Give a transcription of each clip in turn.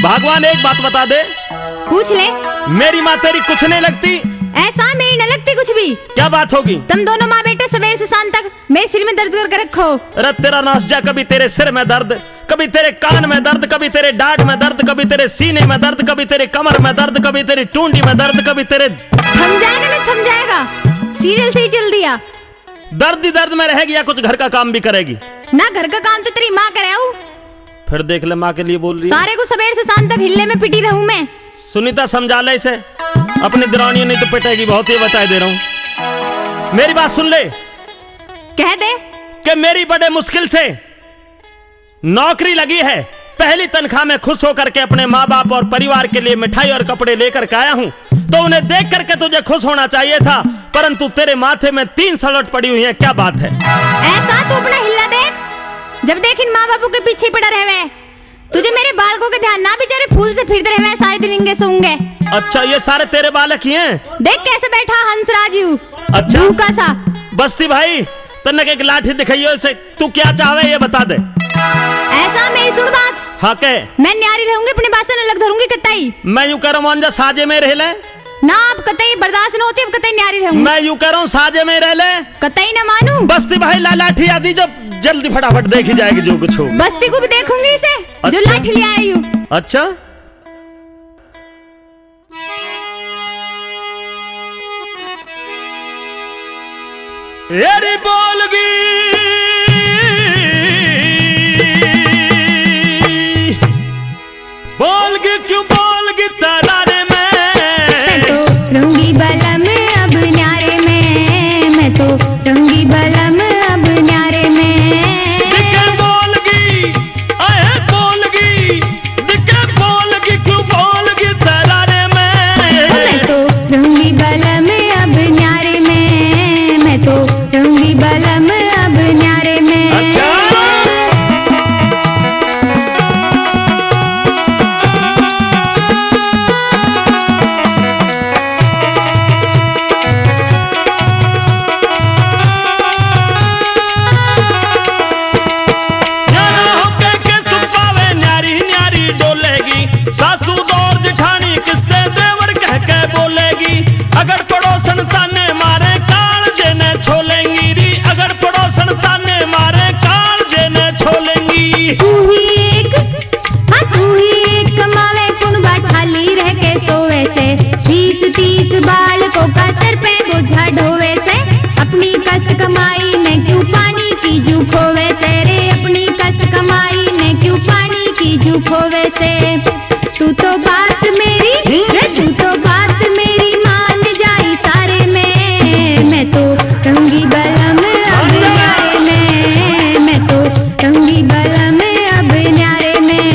भगवान एक बात बता दे। पूछ ले। मेरी माँ तेरी कुछ नहीं लगती? ऐसा मेरी न लगती कुछ भी। क्या बात होगी? तुम दोनों माँ बेटे सवेर से शाम तक मेरे सिर में दर्द करके रखो। अरे तेरा नाश जा, कभी तेरे सिर में दर्द, कभी तेरे कान में दर्द, कभी तेरे डांट में दर्द, कभी तेरे सीने में दर्द, कभी तेरे कमर में दर्द, कभी तेरी टूंडी में दर्द, कभी तेरे। थम जाएगा ना, थम जाएगा। सीरियल से ही चल दिया। दर्द ही दर्द में रहेगी या कुछ घर का काम भी करेगी? ना घर का काम तो तेरी माँ करे। फिर देख ले, माँ के लिए बोल रही है। सारे को सवेर से शाम तक हिलने में पिटी रहूं मैं। सुनीता समझा ले इसे, अपनी दरानियों नहीं तो पिटेगी बहुत, ही बता दे रहा हूँ। मेरी बात सुन ले। कह दे कि मेरी बड़े मुश्किल से नौकरी लगी है, पहली तनख्वाह में खुश होकर के अपने माँ बाप और परिवार के लिए मिठाई और कपड़े लेकर के आया हूँ, तो उन्हें देख करके तुझे खुश होना चाहिए था, परंतु तेरे माथे में 3 सलवट पड़ी हुई है। क्या बात है? ऐसा तू अपना हिल्ला देख। जब देख इन माँ बापू के पीछे पड़ा रहे, तुझे मेरे बालकों के ध्यान ना, बेचारे फूल से फिरते रहे सारे दिन इंगे सोंगे। अच्छा, ये सारे तेरे बालक ही हैं? देख कैसे बैठा हंसराज यू। अच्छा भूखा सा। बस्ती भाई, तन्ने एक लाठी दिखाइयो इसे, तू क्या चाहे ये बता दे। ऐसा मेरी सुन बात। हाँ के? मैं न्यारी रहूंगी, अपने बासन अलग धरूंगी कतई। मैं यूं कह रहा हूँ साजे में रह ले ना, अब कतई बर्दाश्त न होती, अब कतई न्यारी रहूंगी। मैं यूं कह रहा हूँ साजे में रह ले, कतई ना मानू। बस्ती भाई ला लाठी आदि जो जल्दी फटाफट देखी जाएगी जो कुछ हो। बस्ती को भी देखूंगी इसे। अच्छा? जो लाठी ले आई हूँ। अच्छा यारी बोलगी बोलगी क्यों बोलगी तरारे में। मैं तो रहूंगी बलम अब न्यारे में, मैं तो रहूंगी बलम अब न्यारे में। दिखे बोलगी आए बोलगी, दिखे बोलगी क्यों बोलगी तरारे में। मैं तो रहूंगी बलम अब न्यारे में, मैं तो रहूंगी बलम अब न्यारे में। अच्छा सासू दौर जिठानी किसने देवर कह के बोलेगी, अगर पड़ोसन ताने मारे काल जेने छोलेंगी री, अगर पड़ोसन ताने मारे काल जेने छोलेंगी। तू ही एक, हाँ तू ही एक कमावे कुन बाठाली रह के सोवे से, 20-30 बालकों का सर पे बोझा ढोवे से, अपनी कष्ट कमाई में क्यों पानी की जू खोवे से रे, अपनी कष्ट कमाई में क्यों पानी की जू खोवे से। तू तो बात मेरी रे, तू तो बात मेरी मान जाई सारे में। मैं तो रहूंगी बलम अब न्यारे में, मैं तो रहूंगी बलम अब न्यारे में।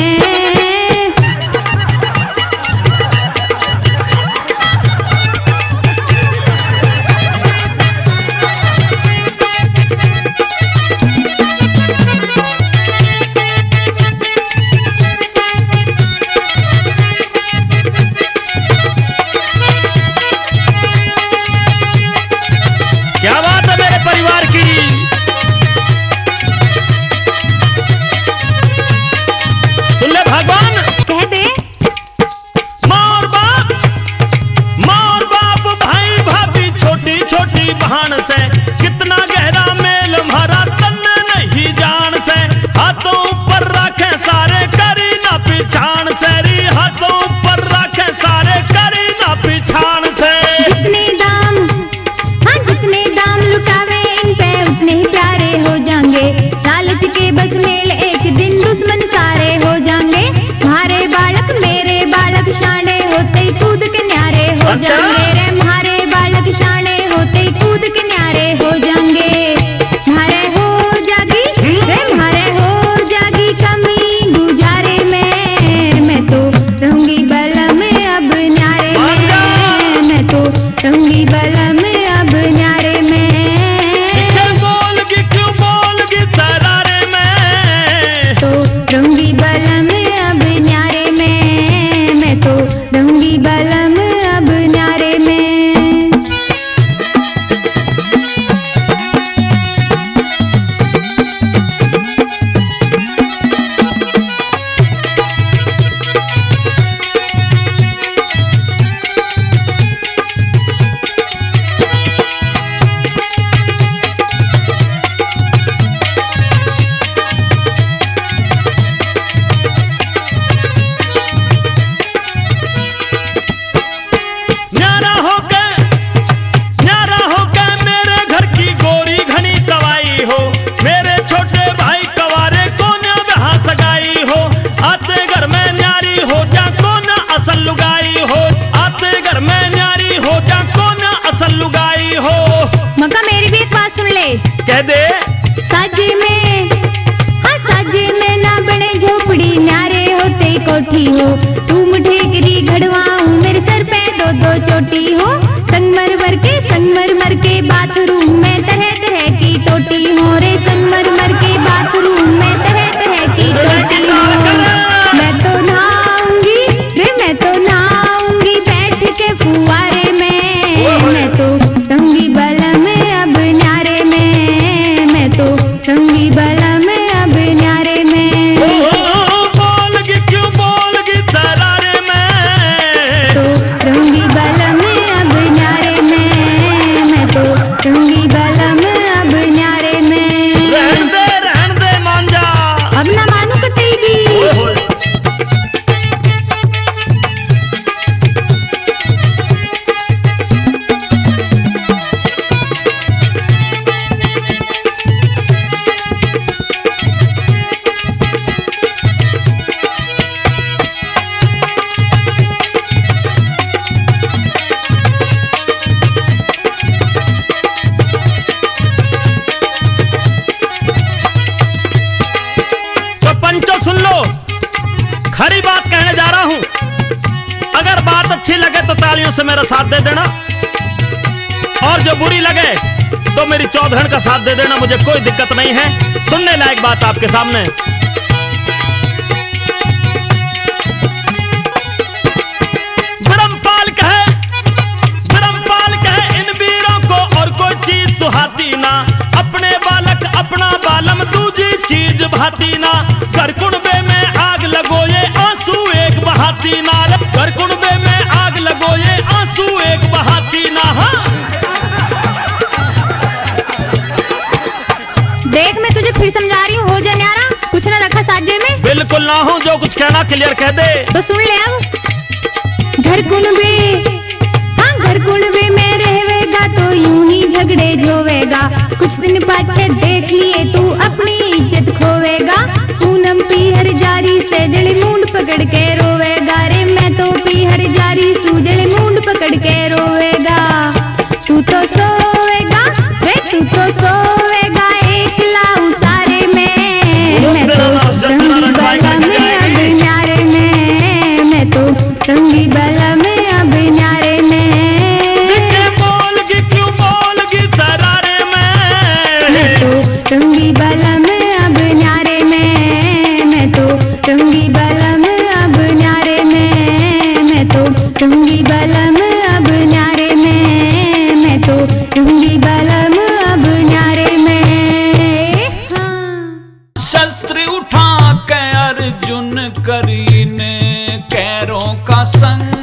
क्या बात है मेरे परिवार की? सुन ले भगवान। कह दे मार बाप भाई भाभी छोटी छोटी बहन से, कितना गहरा मेल भरा तन नहीं जान से, हाथों ऊपर रखे सारे करी ना पिछाण से री, हाथों ऊपर रखे सारे करी ना पिछाण से। जितने दाम, हाँ जितने दाम लुटावे इन पे उतने ही प्यारे हो जाएंगे, लालच के बस मेल एक दिन दुश्मन सारे हो जाएंगे। मारे बालक मेरे बालक शाने होते कूद के न्यारे हो जाएंगे रे, मारे बालक शाने होते कूद के न्यारे हो जाएंगे। मारे हो जागी रे, मारे हो जागी कमी गुजारे में। मैं तो रहूंगी बलम अब न्यारे में, मैं तो रहूंगी बलम अब न्यारे में। बोलगी क्यों बोलगी तरारे में। तो रहूंगी बलम अब न्यारे में, मैं तो रहूंगी बलम अब न्यारे आते घर में न्यारी हो जा कौन असल लुगाई हो, आते घर में न्यारी हो जा कौन असल लुगाई हो। मका मेरी भी एक बात सुन ले, कह दे। साजे में, हाँ साजे में ना बने झोपड़ी, न्यारे होते कोठी हो। तू मुठेकरी घड़वाऊं मेरे सर पे दो दो चोटी हो। संगमरमर के बाथरूम में तरह तरह की टोटी हो रे, संगमरमर के बाथरूम में तरह तरह की टोटी हो। मैं तो नहाऊंगी रे, मैं तो नहाऊंगी बैठ के फुआरे में, मैं तो रहूंगी बलम अब न्यारे में, मैं तो रहूंगी बलम अब न्यारे में। बोलगी क्यों बोलगी तरारे में, तो रहूंगी बलम अब न्यारे में, मैं तो रहूंगी बलम अब न्यारे में। रहन दे मान जा। अब ना मानू कतई भी। पंचो सुन लो, खरी बात कहने जा रहा हूं। अगर बात अच्छी लगे तो तालियों से मेरा साथ दे देना, और जो बुरी लगे तो मेरी चौधरी का साथ दे देना, मुझे कोई दिक्कत नहीं है। सुनने लायक बात आपके सामने। ब्रह्मपाल कहे इन वीरों को और कोई चीज सुहाती ना, अपने बालक अपना बालम दूजी चीज भाती ना। घर कुंबे में आग लगो ये आंसू एक बहाती ना, घर कुंबे में आग लगो ये आंसू एक बहाती ना। हाँ देख मैं तुझे फिर समझा रही हूँ, हो जा न्यारा, कुछ ना रखा साजे में। बिल्कुल ना हो, जो कुछ कहना क्लियर कह दे। तो सुन ले अब। घर कुंबे, हाँ घर कुंबे में रहेगा तो यूं ही झगड़े झोवेगा, कुछ दिन पाछे देख लिए तू अपनी इज्जत खोवेगा। पूनम पीहर जारी से जड़ी मूंड पकड़ के रोवेगा रे, मैं तो पीहर जारी सू जड़ी मूंड पकड़ के रोवेगा। तू तो सोवेगा रे, तू तो सोवेगा एक लाऊ सारे में, मैं तो रहूंगी बलम अब न्यारे में, मैं तो रहूंगी बलम अब न्यारे में। बोलगी क्यों बोलगी तरारे में, मैं तो रहूंगी बलम अब न्यारे में, मैं तो रहूंगी बलम अब न्यारे में, मैं तो रहूंगी बलम अब न्यारे में, मैं तो रहूंगी बलम अब न्यारे में। हाँ। शस्त्र उठा के अर्जुन करीने कैरों का संहार,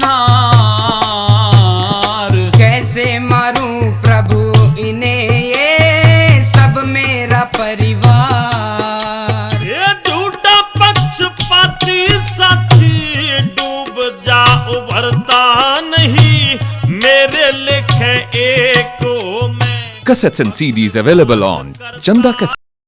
कैसे मारूं प्रभु इन्हें ये सब मेरा परिवार। ये झूठा पक्षपाती साथी डूब जा उभरता नहीं, मेरे लिखे एको में। Cassettes and CDs available on Chanda Cassettes.